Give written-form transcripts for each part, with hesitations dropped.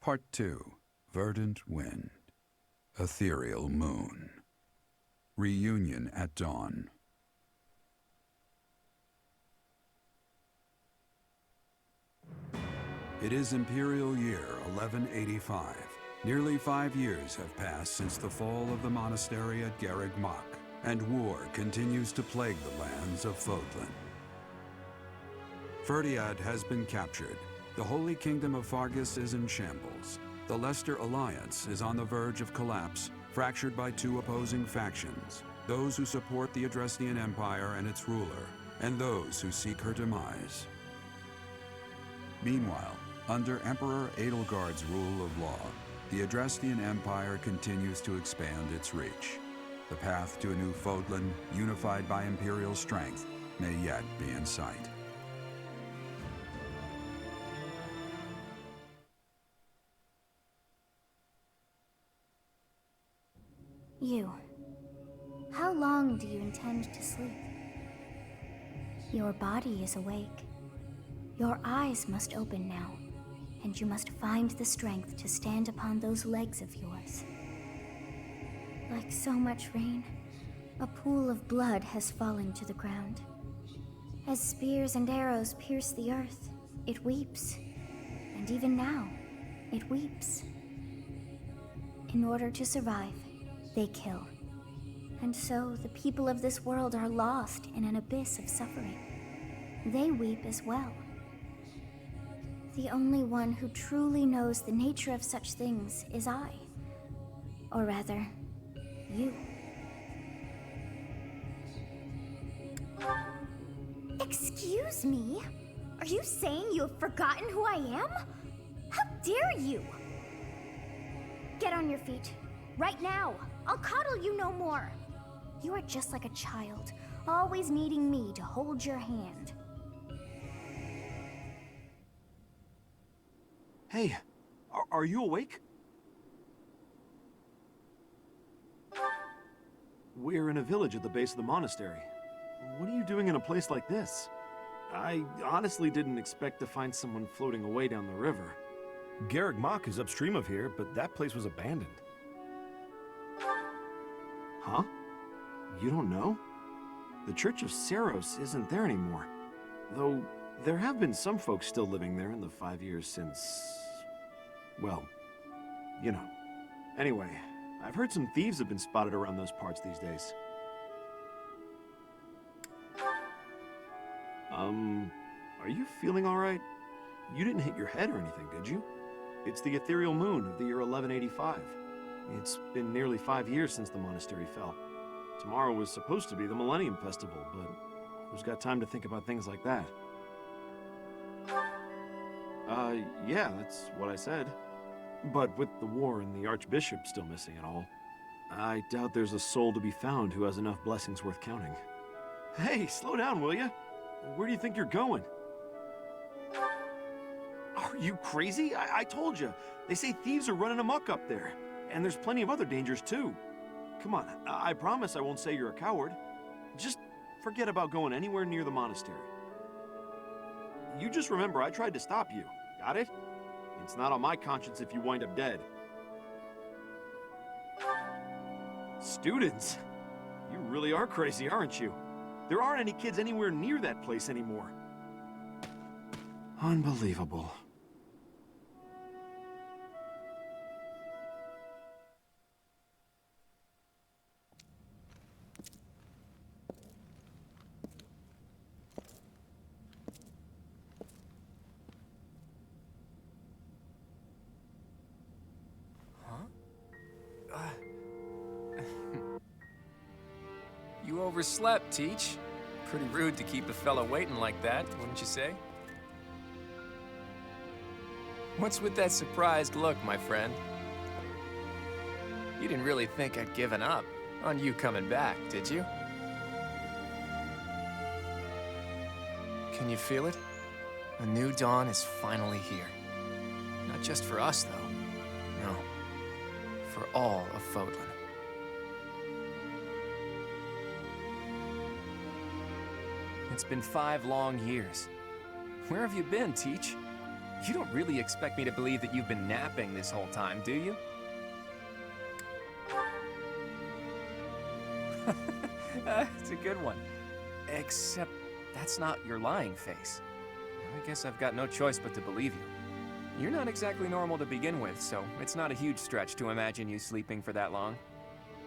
Part 2. Verdant Wind. Ethereal Moon. Reunion at Dawn. It is Imperial Year 1185. Nearly 5 years have passed since the fall of the monastery at Garreg Mach, and war continues to plague the lands of Fodlan. Ferdiad has been captured. The Holy Kingdom of Fargus is in shambles. The Leicester Alliance is on the verge of collapse, fractured by two opposing factions: those who support the Adrestian Empire and its ruler, and those who seek her demise. Meanwhile, under Emperor Edelgard's rule of law, the Adrestian Empire continues to expand its reach. The path to a new Fodlan, unified by Imperial strength, may yet be in sight. You. How long do you intend to sleep? Your body is awake. Your eyes must open now, and you must find the strength to stand upon those legs of yours. Like so much rain, a pool of blood has fallen to the ground. As spears and arrows pierce the earth, it weeps. And even now, it weeps. In order to survive, they kill. And so the people of this world are lost in an abyss of suffering. They weep as well. The only one who truly knows the nature of such things is I. Or rather, you. Excuse me? Are you saying you have forgotten who I am? How dare you? Get on your feet. Right now. I'll coddle you no more. You are just like a child, always needing me to hold your hand. Hey, are you awake? We're in a village at the base of the monastery. What are you doing in a place like this? I honestly didn't expect to find someone floating away down the river. Garreg Mach is upstream of here, but that place was abandoned. Huh? You don't know? The Church of Saros isn't there anymore. Though, there have been some folks still living there in the 5 years since... well, you know. Anyway, I've heard some thieves have been spotted around those parts these days. Are you feeling alright? You didn't hit your head or anything, did you? It's the ethereal moon of the year 1185. It's been nearly 5 years since the monastery fell. Tomorrow was supposed to be the Millennium Festival, but who's got time to think about things like that? Yeah, that's what I said. But with the war and the Archbishop still missing and all, I doubt there's a soul to be found who has enough blessings worth counting. Hey, slow down, will ya? Where do you think you're going? Are you crazy? I told you. They say thieves are running amok up there. And there's plenty of other dangers, too. Come on, I promise I won't say you're a coward. Just forget about going anywhere near the monastery. You just remember I tried to stop you. Got it? It's not on my conscience if you wind up dead. Students? You really are crazy, aren't you? There aren't any kids anywhere near that place anymore. Unbelievable. You overslept, Teach. Pretty rude to keep a fella waiting like that, wouldn't you say? What's with that surprised look, my friend? You didn't really think I'd given up on you coming back, did you? Can you feel it? A new dawn is finally here. Not just for us, though. No. For all of Fodlan. It's been 5 long years. Where have you been, Teach? You don't really expect me to believe that you've been napping this whole time, do you? It's a good one. Except that's not your lying face. I guess I've got no choice but to believe you. You're not exactly normal to begin with, so it's not a huge stretch to imagine you sleeping for that long.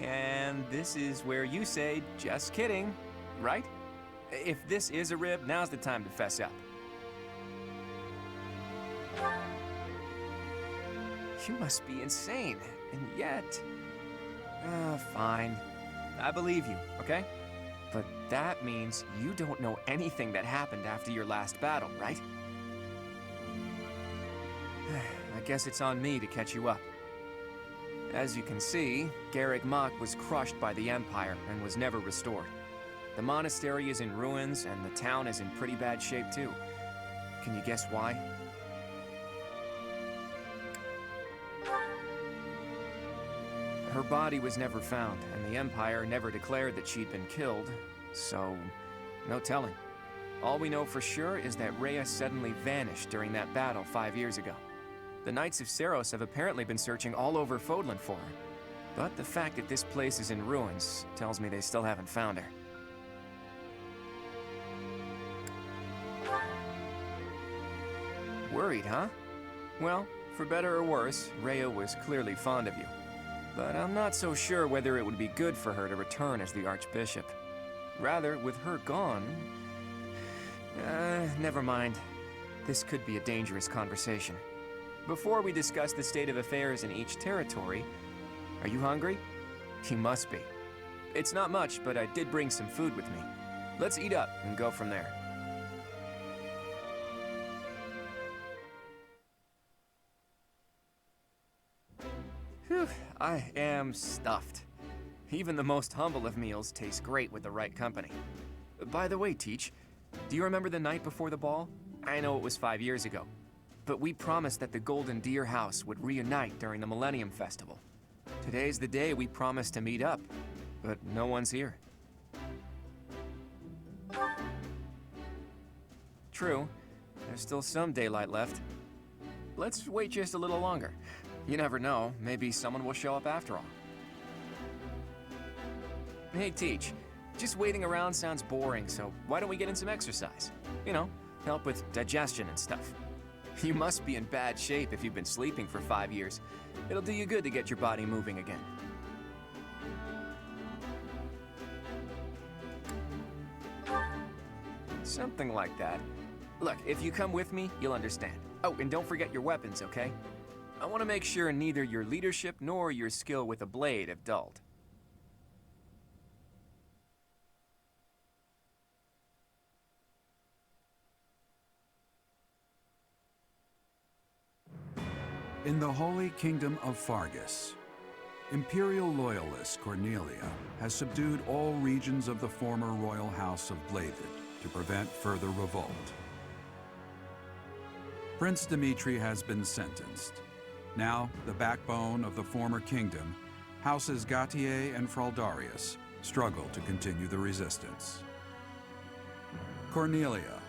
And this is where you say, just kidding, right? If this is a rib, now's the time to fess up. You must be insane, and yet... fine. I believe you, okay? But that means you don't know anything that happened after your last battle, right? I guess it's on me to catch you up. As you can see, Garreg Mach was crushed by the Empire and was never restored. The monastery is in ruins, and the town is in pretty bad shape too. Can you guess why? Her body was never found, and the Empire never declared that she'd been killed, so no telling. All we know for sure is that Rhea suddenly vanished during that battle 5 years ago. The Knights of Seiros have apparently been searching all over Fodlan for her, but the fact that this place is in ruins tells me they still haven't found her. Worried, huh? Well, for better or worse, Rhea was clearly fond of you. But I'm not so sure whether it would be good for her to return as the Archbishop. Rather, with her gone... never mind. This could be a dangerous conversation. Before we discuss the state of affairs in each territory, are you hungry? You must be. It's not much, but I did bring some food with me. Let's eat up and go from there. Whew, I am stuffed. Even the most humble of meals taste great with the right company. By the way, Teach, do you remember the night before the ball? I know it was 5 years ago, but we promised that the Golden Deer House would reunite during the Millennium Festival. Today's the day we promised to meet up, but no one's here. True, there's still some daylight left. Let's wait just a little longer. You never know, maybe someone will show up after all. Hey, Teach, just waiting around sounds boring, so why don't we get in some exercise? You know, help with digestion and stuff. You must be in bad shape if you've been sleeping for 5 years. It'll do you good to get your body moving again. Something like that. Look, if you come with me, you'll understand. Oh, and don't forget your weapons, okay? I want to make sure neither your leadership nor your skill with a blade have dulled. In the Holy Kingdom of Fargus, Imperial loyalist Cornelia has subdued all regions of the former royal house of Blavid to prevent further revolt. Prince Dimitri has been sentenced. Now, the backbone of the former kingdom, Houses Gautier and Fraldarius, struggle to continue the resistance. Cornelia,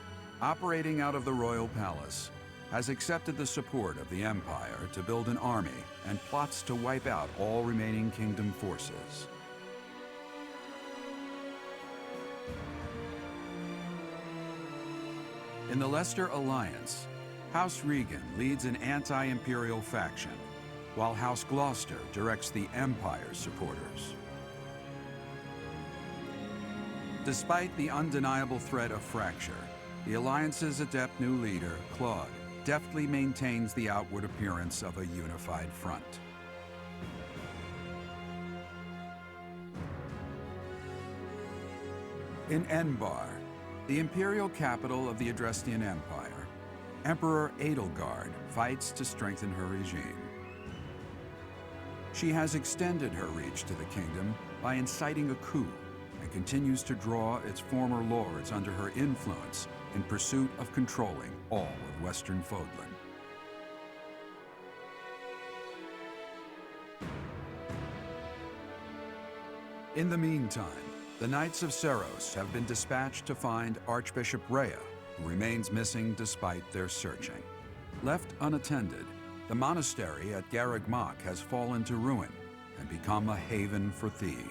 operating out of the royal palace, has accepted the support of the Empire to build an army and plots to wipe out all remaining kingdom forces. In the Leicester Alliance, House Regan leads an anti-imperial faction, while House Gloucester directs the Empire's supporters. Despite the undeniable threat of fracture, the Alliance's adept new leader, Claude, deftly maintains the outward appearance of a unified front. In Enbar, the imperial capital of the Adrestian Empire, Emperor Edelgard fights to strengthen her regime. She has extended her reach to the kingdom by inciting a coup and continues to draw its former lords under her influence in pursuit of controlling all of Western Fodlan. In the meantime, the Knights of Seiros have been dispatched to find Archbishop Rhea, who remains missing despite their searching. Left unattended, the monastery at Garreg Mach has fallen to ruin and become a haven for thieves.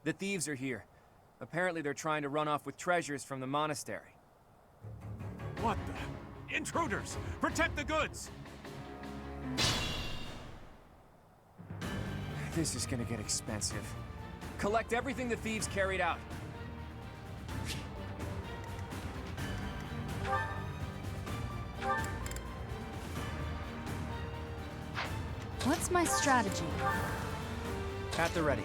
The thieves are here. Apparently they're trying to run off with treasures from the monastery. What the? Intruders! Protect the goods! This is gonna get expensive. Collect everything the thieves carried out. What's my strategy? At the ready.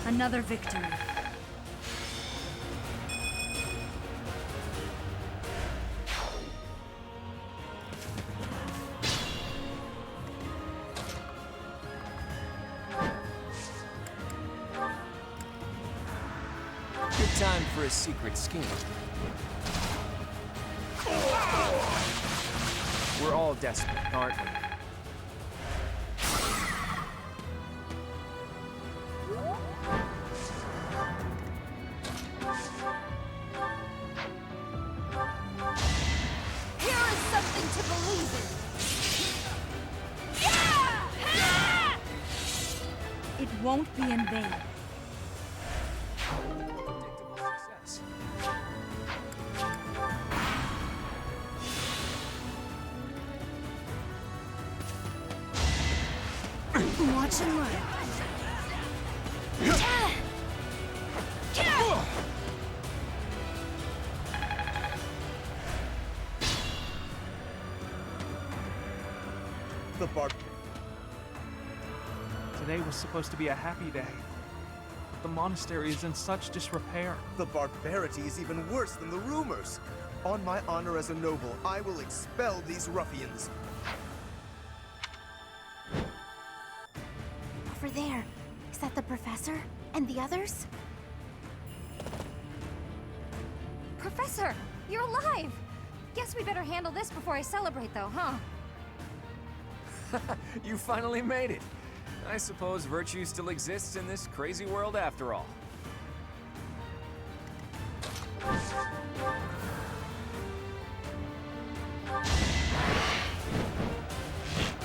Another victory. Good time for a secret scheme. We're all desperate, aren't we? Here is something to believe in. It won't be in vain. Predictable success. Watch and learn. The bar. Today was supposed to be a happy day. But the monastery is in such disrepair. The barbarity is even worse than the rumors. On my honor as a noble, I will expel these ruffians. Over there. Is that the professor? And the others? Professor, you're alive! Guess we better handle this before I celebrate, though, huh? You finally made it. I suppose virtue still exists in this crazy world after all.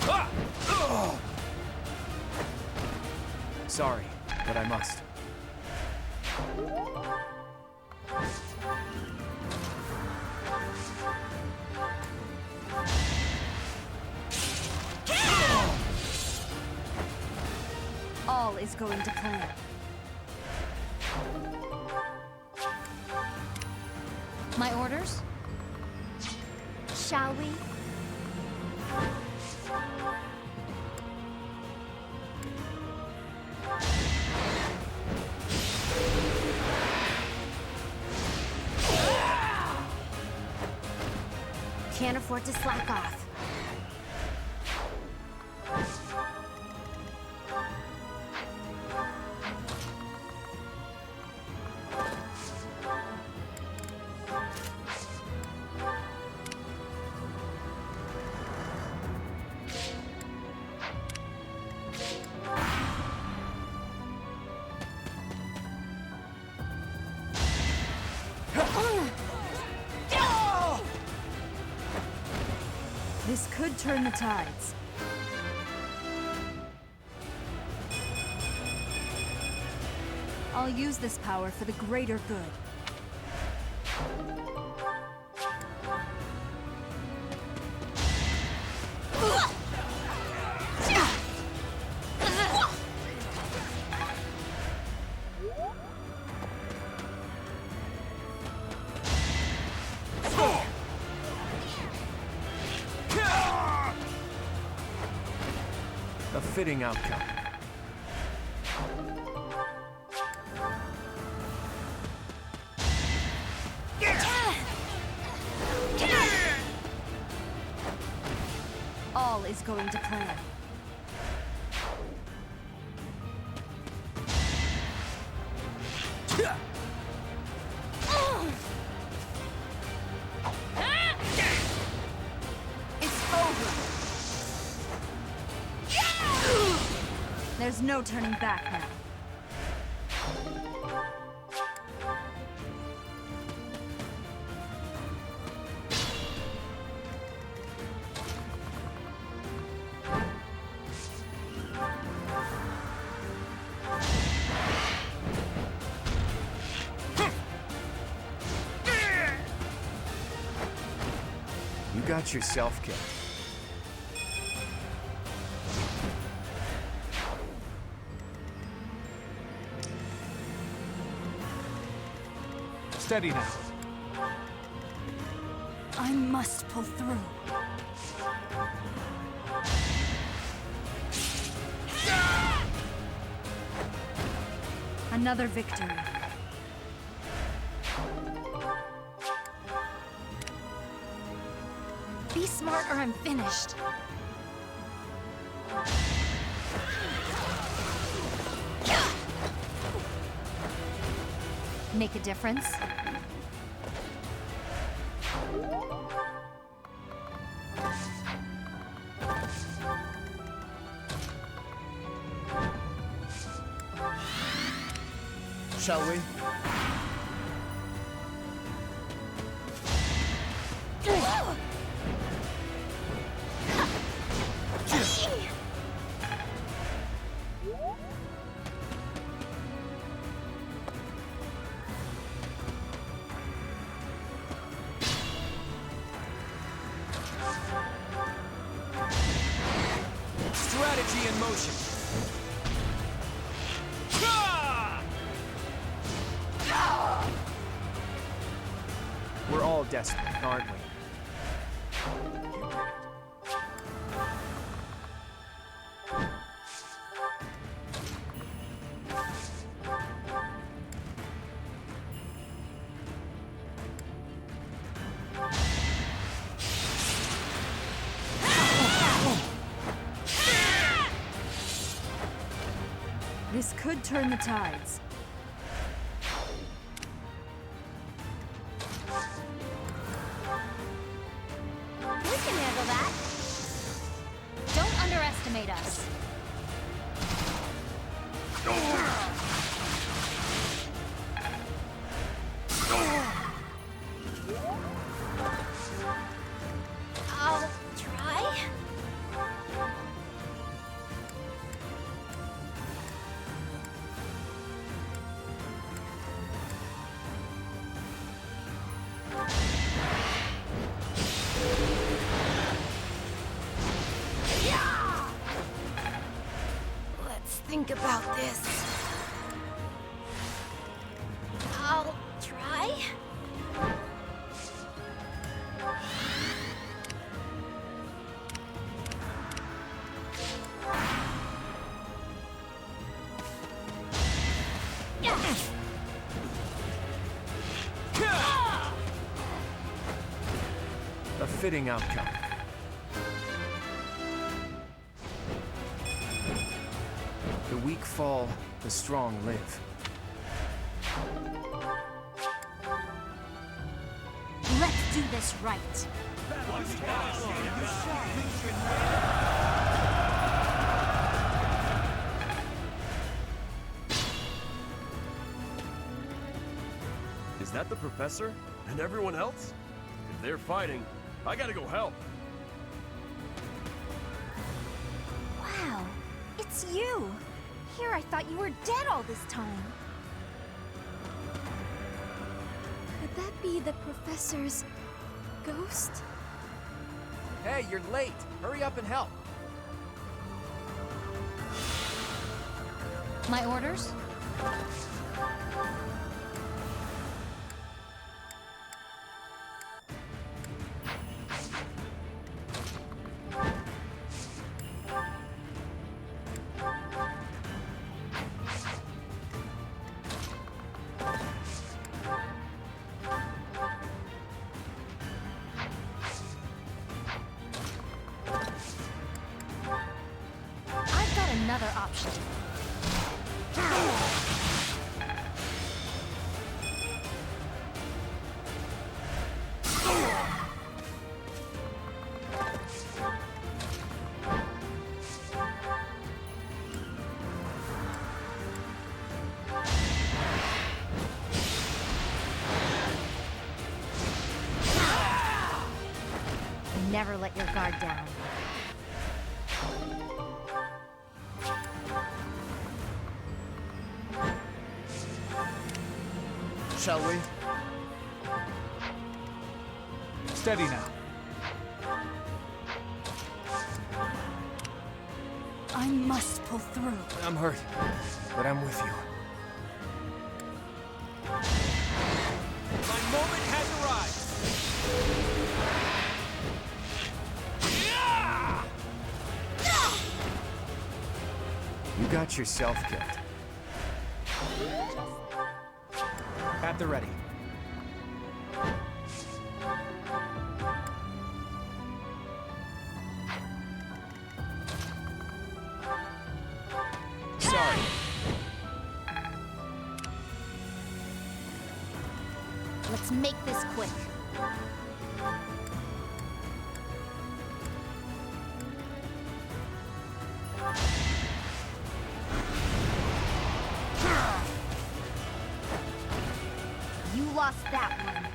Ah! Ugh! Sorry, but I must. All is going to plan. My orders? Shall we? Can't afford to slack off. This could turn the tides. I'll use this power for the greater good. A fitting outcome. All is going to plan. It's over. There's no turning back now. You got yourself killed. Steady now. I must pull through. Another victory. Be smart or I'm finished. Make a difference? Shall we? Strategy in motion. We're all desperate, aren't we? This could turn the tides. We can handle that. Don't underestimate us. I'll try. Let's think about this. I'll try. A fitting outcome. The weak fall, the strong live. Let's do this right. Is that the professor? And everyone else? If they're fighting, I gotta go help. Wow, it's you. Here I thought you were dead all this time. that be the professor's ghost? Hey, you're late. Hurry up and help. My orders? I've got another option. Never let your guard down. Shall we? Steady now. I must pull through. I'm hurt, but I'm with you. My moment has arrived! You got yourself killed. At the ready. Sorry. Let's make this quick. You lost that one.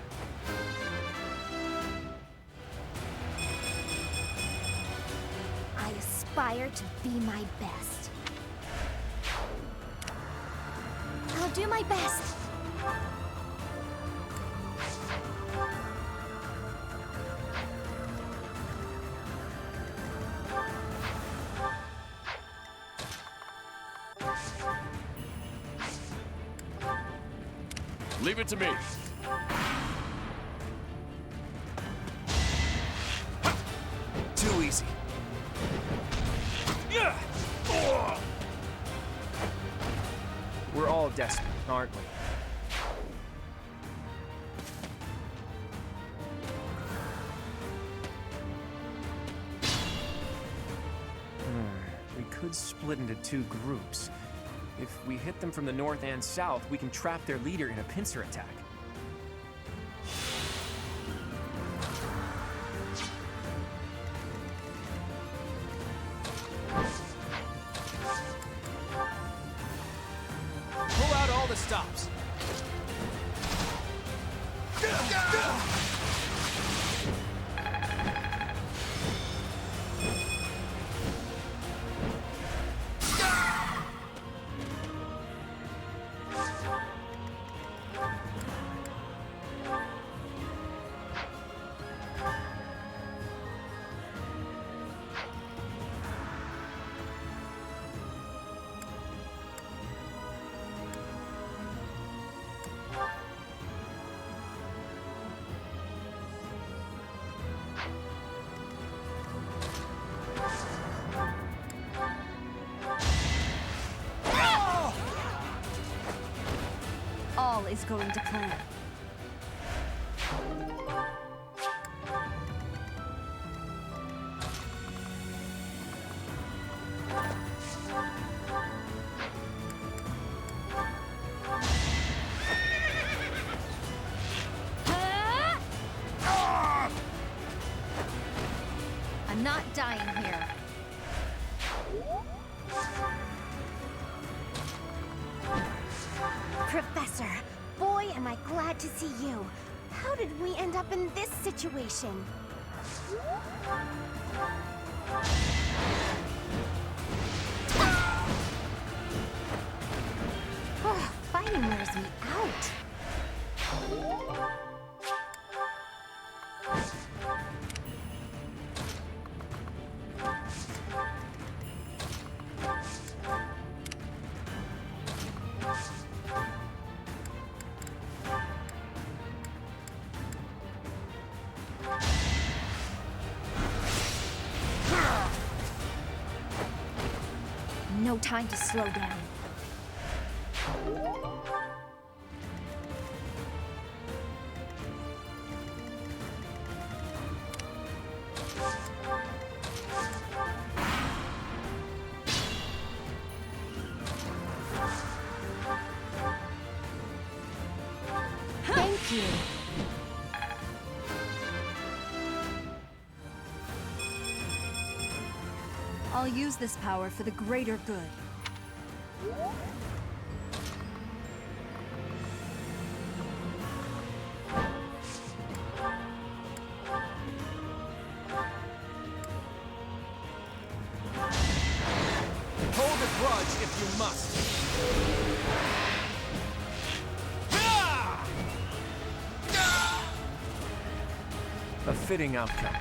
I aspire to be my best. I'll do my best. Leave it to me. Too easy. We're all desperate, aren't we? We could split into two groups. If we hit them from the north and south, we can trap their leader in a pincer attack. Pull out all the stops. All is going to plan. I'm not dying here. Professor, boy, am I glad to see you. How did we end up in this situation? Fighting wears me out. time to slow down. Thank you. I'll use this power for the greater good. Hold a grudge if you must. A fitting outcome.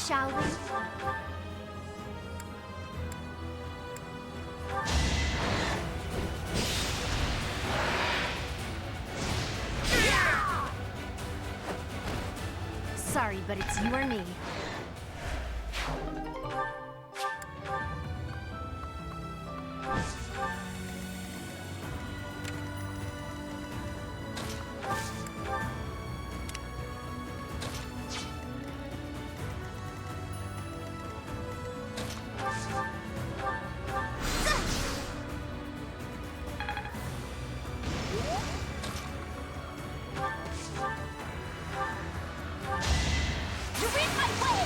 Shall we? Sorry, but it's you or me. You're in my way!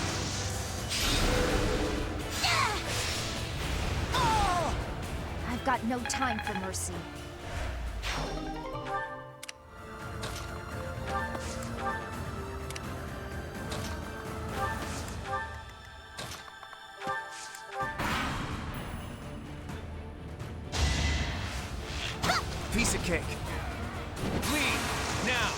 I've got no time for mercy. Piece of cake. Lead, now!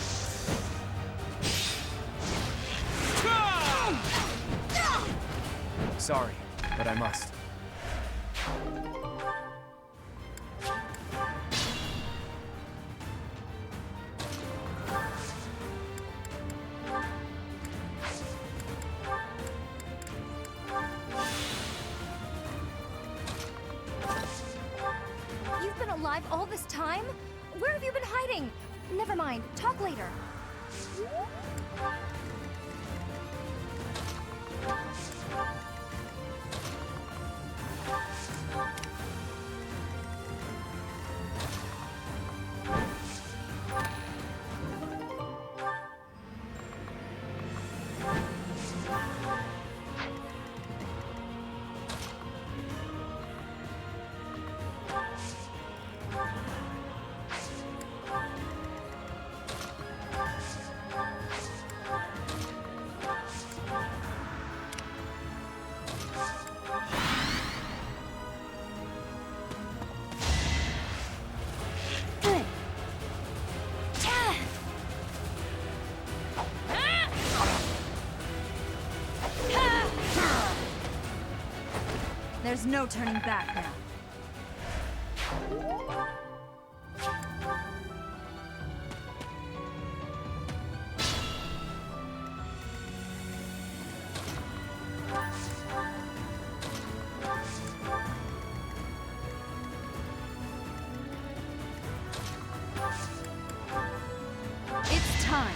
Sorry, but I must. You've been alive all this time? Where have you been hiding? Never mind, talk later. There's no turning back now. It's time.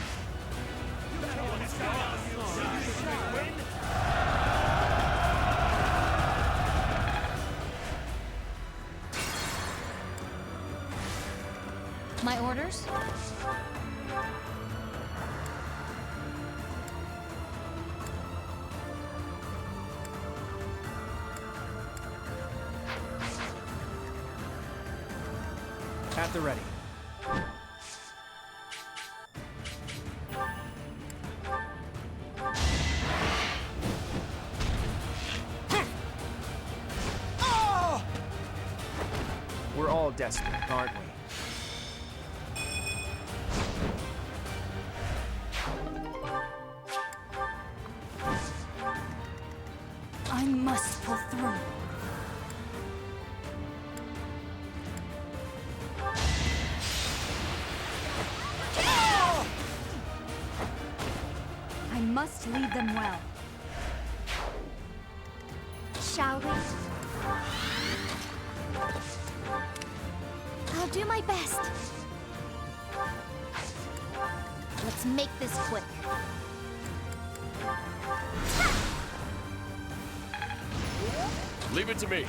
My orders? At the ready. We're all desperate, aren't we? I must pull through. I must lead them well. shall we? I'll do my best. Let's make this quick. Leave it to me.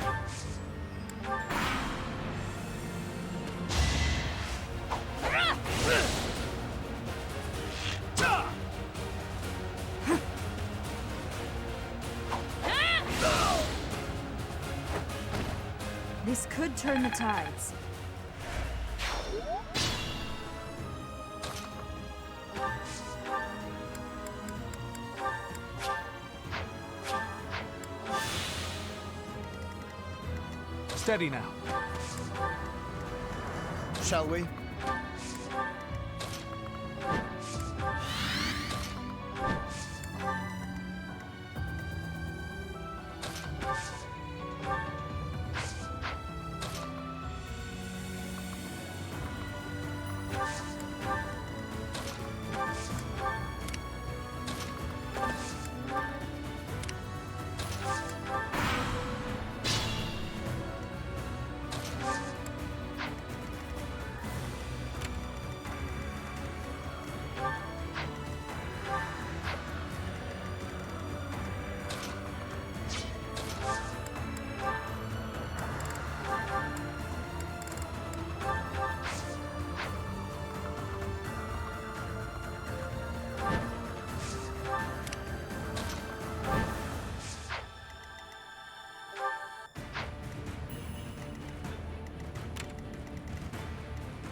This could turn the tides. Steady now. Shall we?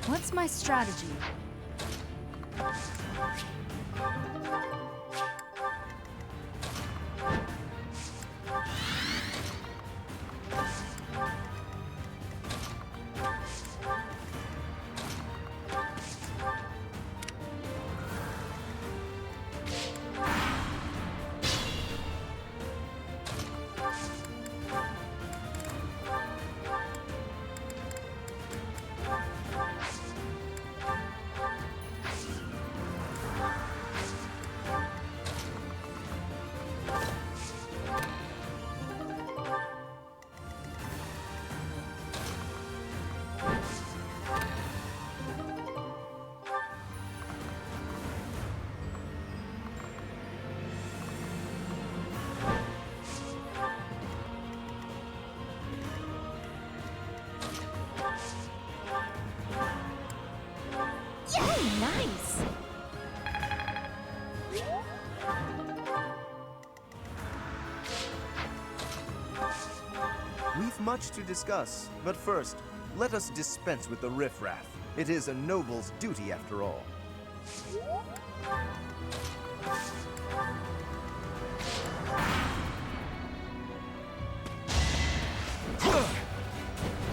What's my strategy? Nice! We've much to discuss, but first, let us dispense with the riffraff. It is a noble's duty, after all.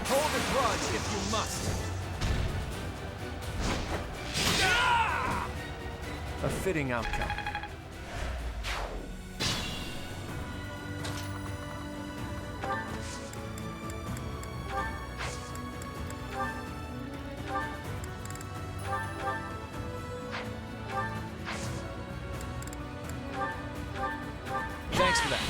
Hold a grudge if you must. A fitting outcome. Thanks for that.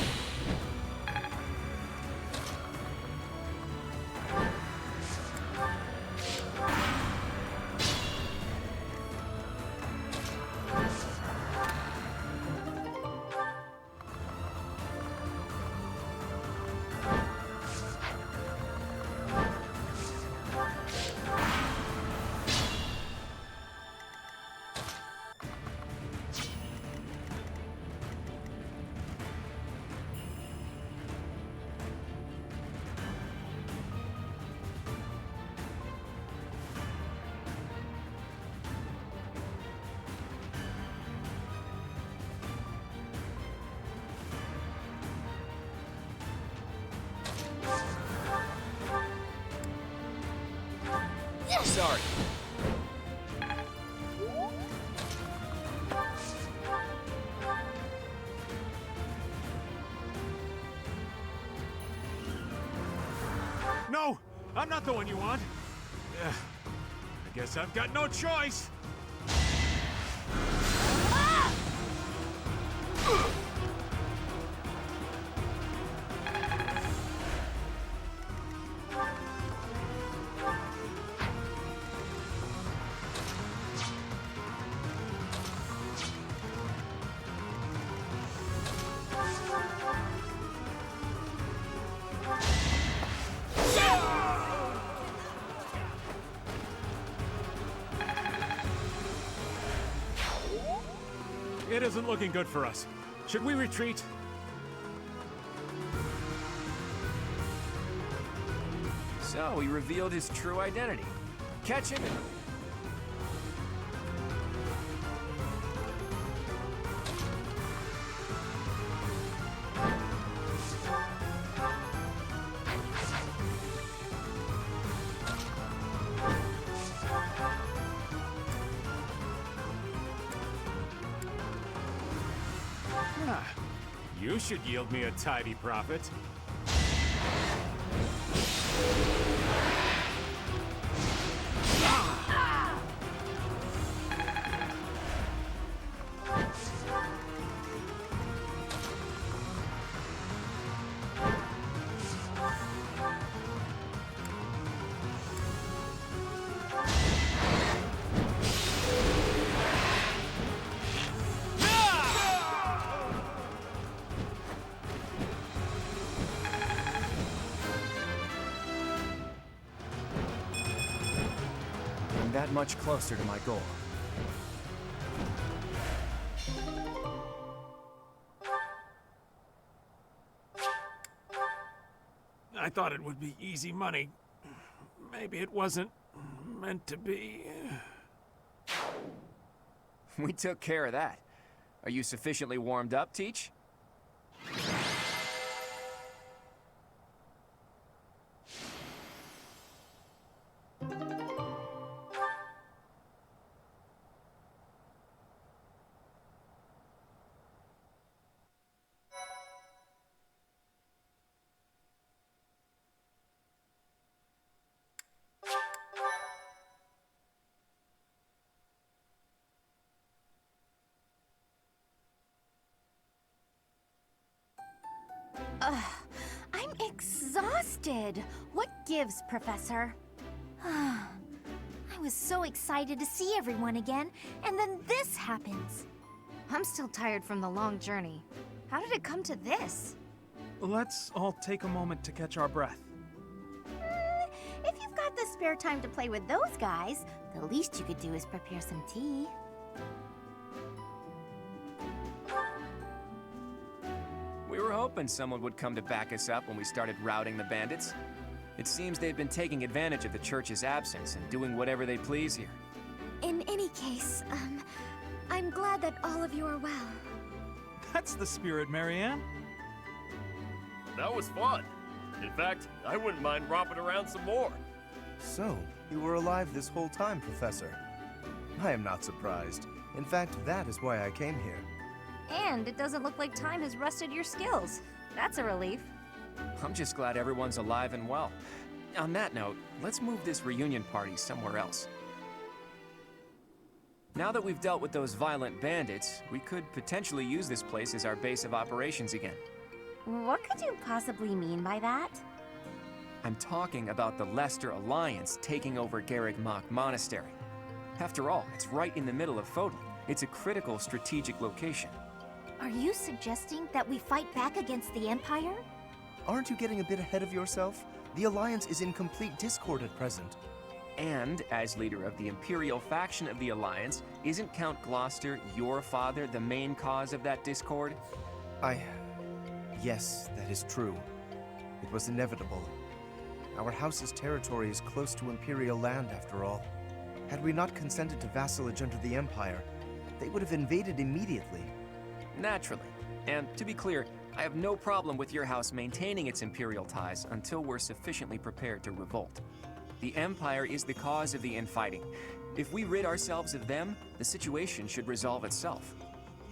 Sorry. No, I'm not the one you want. I guess I've got no choice. It isn't looking good for us. Should we retreat? So, he revealed his true identity. Catch him and... You should yield me a tidy profit. I'm that much closer to my goal. I thought it would be easy money. Maybe it wasn't meant to be. We took care of that. Are you sufficiently warmed up, Teach? I'm exhausted. What gives, Professor? I was so excited to see everyone again, and then this happens. I'm still tired from the long journey. How did it come to this? Let's all take a moment to catch our breath. If you've got the spare time to play with those guys, the least you could do is prepare some tea. We were hoping someone would come to back us up when we started routing the bandits. It seems they've been taking advantage of the church's absence and doing whatever they please here. In any case, I'm glad that all of you are well. That's the spirit, Marianne. That was fun. In fact, I wouldn't mind romping around some more. So, you were alive this whole time, Professor. I am not surprised. In fact, that is why I came here. And it doesn't look like time has rusted your skills. That's a relief. I'm just glad everyone's alive and well. On that note, let's move this reunion party somewhere else. Now that we've dealt with those violent bandits, we could potentially use this place as our base of operations again. What could you possibly mean by that? I'm talking about the Leicester Alliance taking over Garreg Mach Monastery. After all, it's right in the middle of Fodlan. It's a critical strategic location. Are you suggesting that we fight back against the Empire? Aren't you getting a bit ahead of yourself? The Alliance is in complete discord at present. And, as leader of the Imperial faction of the Alliance, isn't Count Gloucester, your father, the main cause of that discord? Yes, that is true. It was inevitable. Our house's territory is close to Imperial land, after all. Had we not consented to vassalage under the Empire, they would have invaded immediately. Naturally. And to be clear, I have no problem with your house maintaining its Imperial ties until we're sufficiently prepared to revolt. The Empire is the cause of the infighting. If we rid ourselves of them, the situation should resolve itself.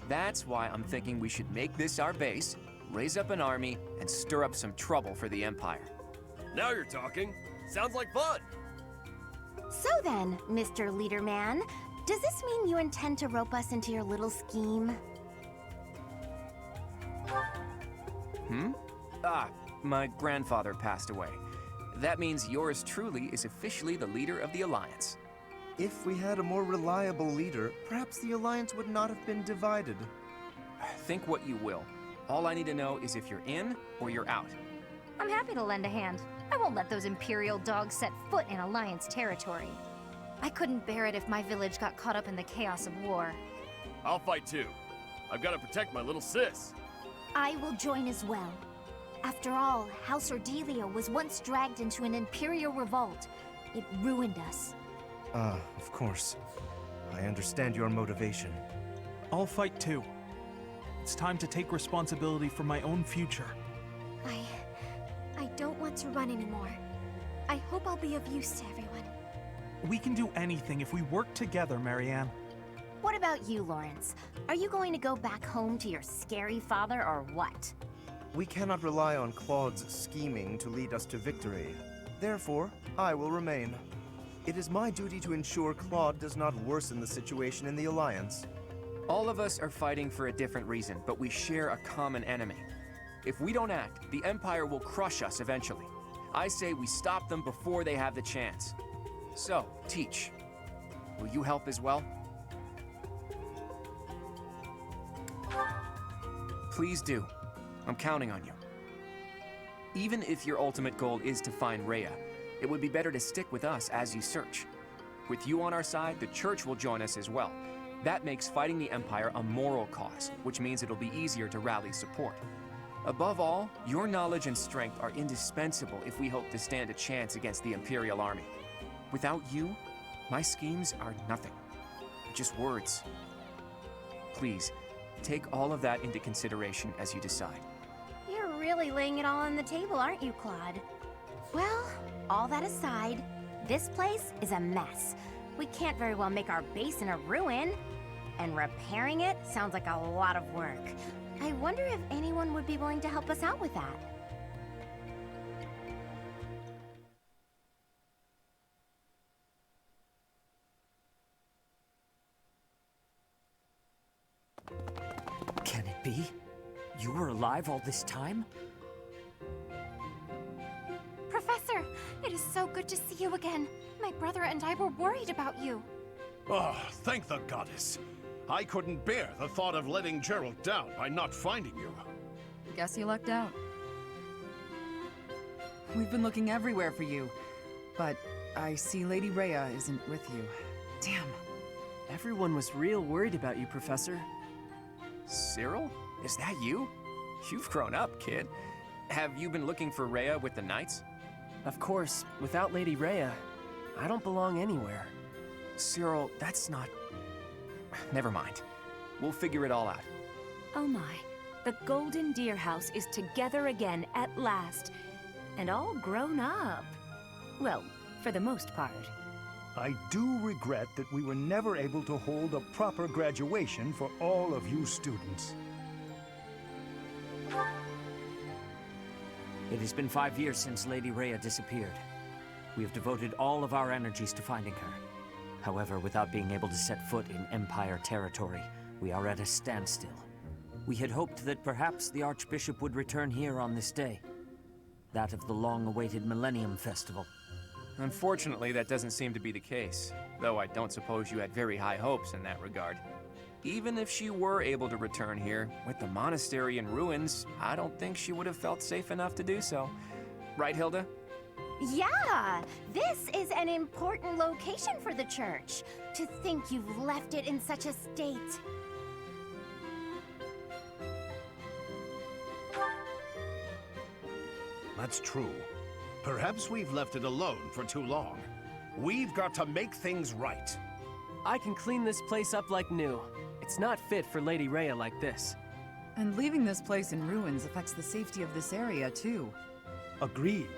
That's why I'm thinking we should make this our base, raise up an army, and stir up some trouble for the Empire. Now you're talking. Sounds like fun. So then, Mr. Leaderman, does this mean you intend to rope us into your little scheme? My grandfather passed away. That means yours truly is officially the leader of the Alliance. If we had a more reliable leader, perhaps the Alliance would not have been divided. Think what you will. All I need to know is if you're in or you're out. I'm happy to lend a hand. I won't let those Imperial dogs set foot in Alliance territory. I couldn't bear it if my village got caught up in the chaos of war. I'll fight too. I've got to protect my little sis. I will join as well. After all, House Ordelia was once dragged into an Imperial revolt. It ruined us. Of course. I understand your motivation. I'll fight too. It's time to take responsibility for my own future. I don't want to run anymore. I hope I'll be of use to everyone. We can do anything if we work together, Marianne. What about you, Lawrence? Are you going to go back home to your scary father or what? We cannot rely on Claude's scheming to lead us to victory. Therefore, I will remain. It is my duty to ensure Claude does not worsen the situation in the Alliance. All of us are fighting for a different reason, but we share a common enemy. If we don't act, the Empire will crush us eventually. I say we stop them before they have the chance. So, Teach, will you help as well? Please do. I'm counting on you. Even if your ultimate goal is to find Rhea, it would be better to stick with us as you search. With you on our side, the Church will join us as well. That makes fighting the Empire a moral cause, which means it'll be easier to rally support. Above all, your knowledge and strength are indispensable if we hope to stand a chance against the Imperial Army. Without you, my schemes are nothing. Just words. Please, take all of that into consideration as you decide. You're really laying it all on the table, aren't you, Claude? Well, all that aside, this place is a mess. We can't very well make our base in a ruin. And repairing it sounds like a lot of work. I wonder if anyone would be willing to help us out with that. Can it be? You were alive all this time? Professor, it is so good to see you again. My brother and I were worried about you. Oh, thank the goddess. I couldn't bear the thought of letting Gerald down by not finding you. Guess you lucked out. We've been looking everywhere for you, but I see Lady Rhea isn't with you. Damn. Everyone was real worried about you, Professor. Cyril? Is that you? You've grown up, kid. Have you been looking for Rhea with the Knights? Of course, without Lady Rhea, I don't belong anywhere. Cyril, that's not... Never mind. We'll figure it all out. Oh my. The Golden Deer House is together again at last. And all grown up. Well, for the most part. I do regret that we were never able to hold a proper graduation for all of you students. It has been 5 years since Lady Rhea disappeared. We have devoted all of our energies to finding her. However, without being able to set foot in Empire territory, we are at a standstill. We had hoped that perhaps the Archbishop would return here on this day. That of the long-awaited Millennium Festival. Unfortunately, that doesn't seem to be the case, though I don't suppose you had very high hopes in that regard. Even if she were able to return here, with the monastery in ruins, I don't think she would have felt safe enough to do so. Right, Hilda? Yeah! This is an important location for the church. To think you've left it in such a state. That's true. Perhaps we've left it alone for too long. We've got to make things right. I can clean this place up like new. It's not fit for Lady Rhea like this. And leaving this place in ruins affects the safety of this area, too. Agreed.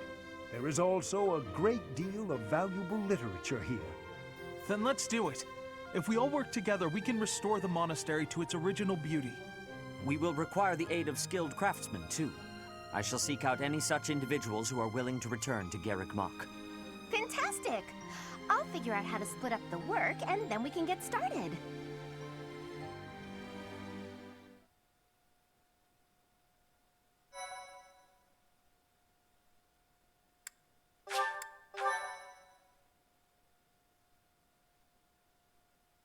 There is also a great deal of valuable literature here. Then let's do it. If we all work together, we can restore the monastery to its original beauty. We will require the aid of skilled craftsmen, too. I shall seek out any such individuals who are willing to return to Garrick Mach. Fantastic! I'll figure out how to split up the work, and then we can get started.